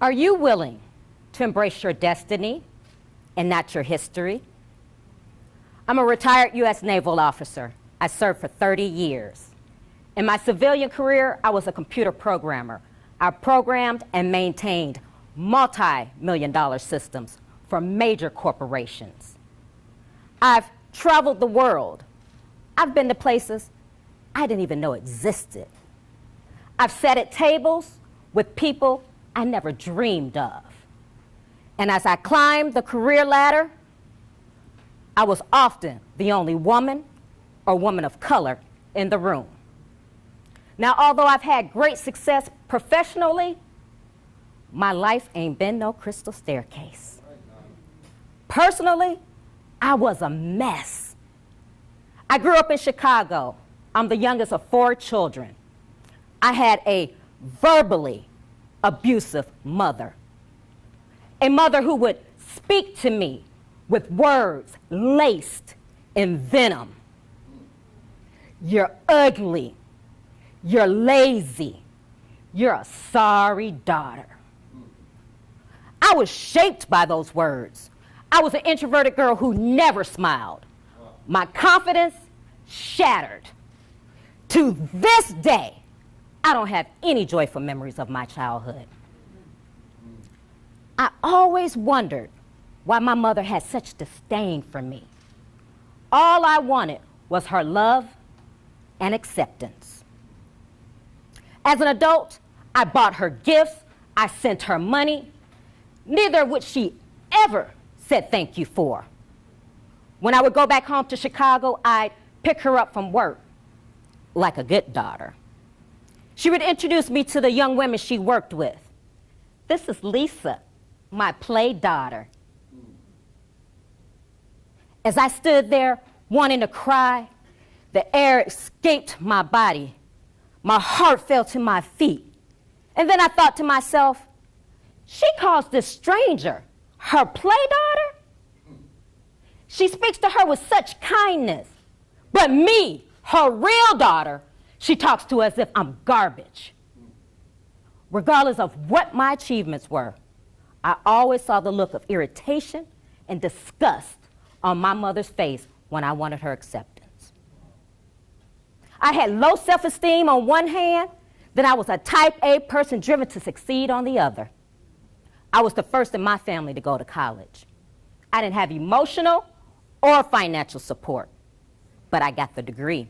Are you willing to embrace your destiny and not your history? I'm a retired U.S. naval officer. I served for 30 years. In my civilian career, I was a computer programmer. I programmed and maintained multi-million-dollar systems for major corporations. I've traveled the world. I've been to places I didn't even know existed. I've sat at tables with people I never dreamed of. And as I climbed the career ladder, I was often the only woman or woman of color in the room. Now, although I've had great success professionally, my life ain't been no crystal staircase. Personally, I was a mess. I grew up in Chicago. I'm the youngest of 4 children. I had a verbally abusive mother, a mother who would speak to me with words laced in venom. You're ugly. You're lazy. You're a sorry daughter. I was shaped by those words. I was an introverted girl who never smiled. My confidence shattered. To this day, I don't have any joyful memories of my childhood. I always wondered why my mother had such disdain for me. All I wanted was her love and acceptance. As an adult, I bought her gifts, I sent her money, neither of which she ever said thank you for. When I would go back home to Chicago, I'd pick her up from work like a good daughter. She would introduce me to the young women she worked with. This is Lisa, my play daughter. As I stood there wanting to cry, the air escaped my body. My heart fell to my feet. And then I thought to myself, she calls this stranger her play daughter? She speaks to her with such kindness. But me, her real daughter, she talks to as if I'm garbage. Regardless of what my achievements were, I always saw the look of irritation and disgust on my mother's face when I wanted her acceptance. I had low self-esteem on one hand, then I was a type A person driven to succeed on the other. I was the first in my family to go to college. I didn't have emotional or financial support, but I got the degree.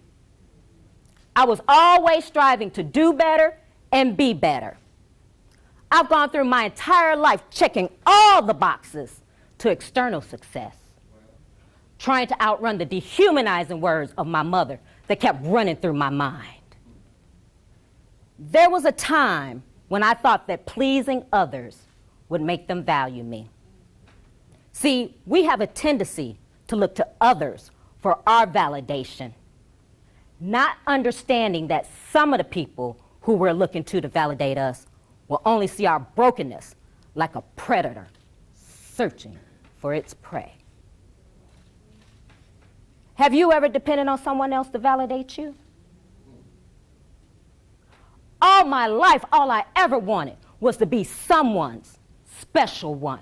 I was always striving to do better and be better. I've gone through my entire life checking all the boxes to external success, trying to outrun the dehumanizing words of my mother that kept running through my mind. There was a time when I thought that pleasing others would make them value me. See, we have a tendency to look to others for our validation, not understanding that some of the people who we're looking to validate us will only see our brokenness like a predator searching for its prey. Have you ever depended on someone else to validate you? All my life, all I ever wanted was to be someone's special one.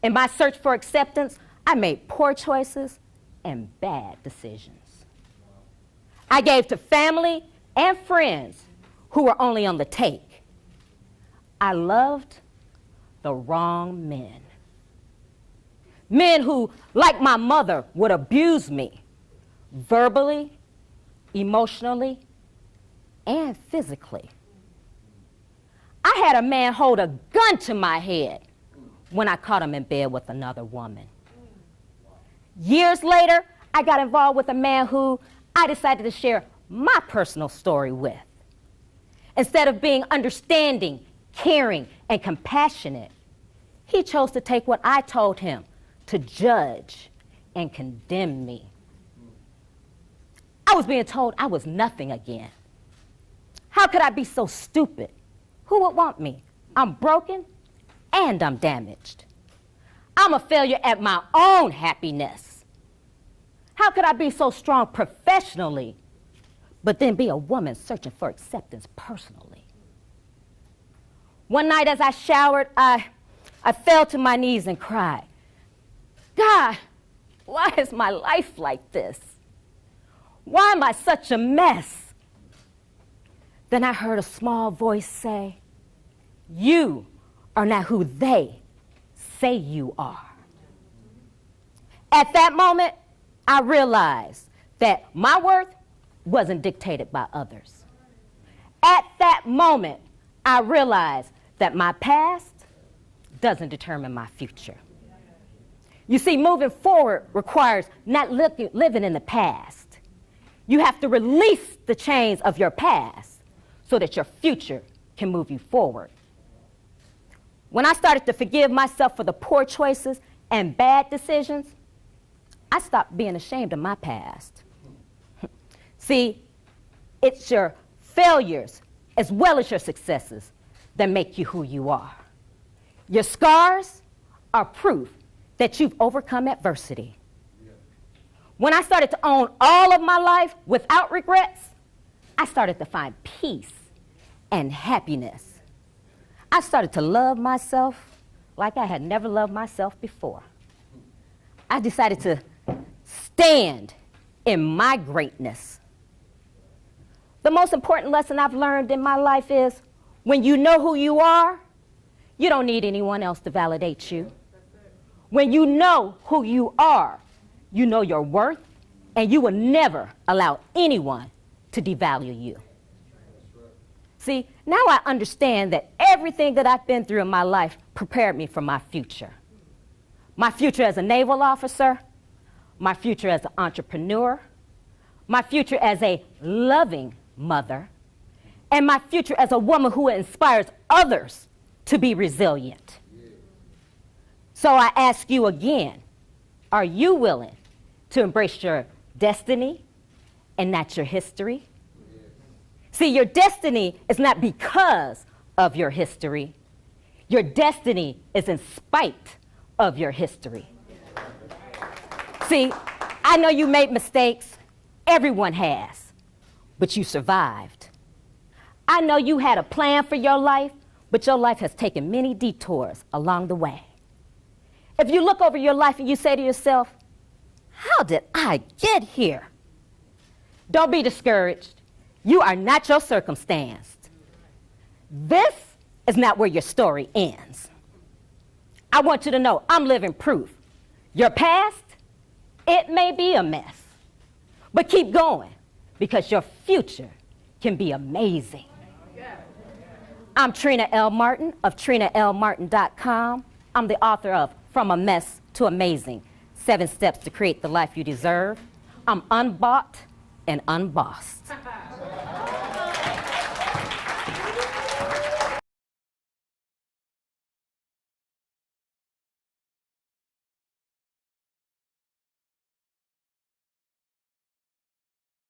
In my search for acceptance, I made poor choices and bad decisions. I gave to family and friends who were only on the take. I loved the wrong men. Men who, like my mother, would abuse me verbally, emotionally, and physically. I had a man hold a gun to my head when I caught him in bed with another woman. Years later, I got involved with a man who I decided to share my personal story with. Instead of being understanding, caring, and compassionate, he chose to take what I told him to judge and condemn me. I was being told I was nothing again. How could I be so stupid? Who would want me? I'm broken and I'm damaged. I'm a failure at my own happiness. How could I be so strong professionally, but then be a woman searching for acceptance personally? One night as I showered, I fell to my knees and cried, God, why is my life like this? Why am I such a mess? Then I heard a small voice say, you are not who they say you are. At that moment, I realized that my worth wasn't dictated by others. At that moment, I realized that my past doesn't determine my future. You see, moving forward requires not living in the past. You have to release the chains of your past so that your future can move you forward. When I started to forgive myself for the poor choices and bad decisions, I stopped being ashamed of my past. See, it's your failures as well as your successes that make you who you are. Your scars are proof that you've overcome adversity. When I started to own all of my life without regrets, I started to find peace and happiness. I started to love myself like I had never loved myself before. I decided to stand in my greatness. The most important lesson I've learned in my life is when you know who you are, you don't need anyone else to validate you. When you know who you are, you know your worth, and you will never allow anyone to devalue you. See, now I understand that everything that I've been through in my life prepared me for my future. My future as a naval officer, my future as an entrepreneur, my future as a loving mother, and my future as a woman who inspires others to be resilient. So I ask you again, are you willing to embrace your destiny and not your history? See, your destiny is not because of your history. Your destiny is in spite of your history. See, I know you made mistakes. Everyone has. But you survived. I know you had a plan for your life, but your life has taken many detours along the way. If you look over your life and you say to yourself, how did I get here? Don't be discouraged. You are not your circumstance. This is not where your story ends. I want you to know I'm living proof. Your past, it may be a mess, but keep going because your future can be amazing. I'm Trina L. Martin of TrinaLMartin.com. I'm the author of From a Mess to Amazing, 7 Steps to Create the Life You Deserve. I'm unbought and unbossed.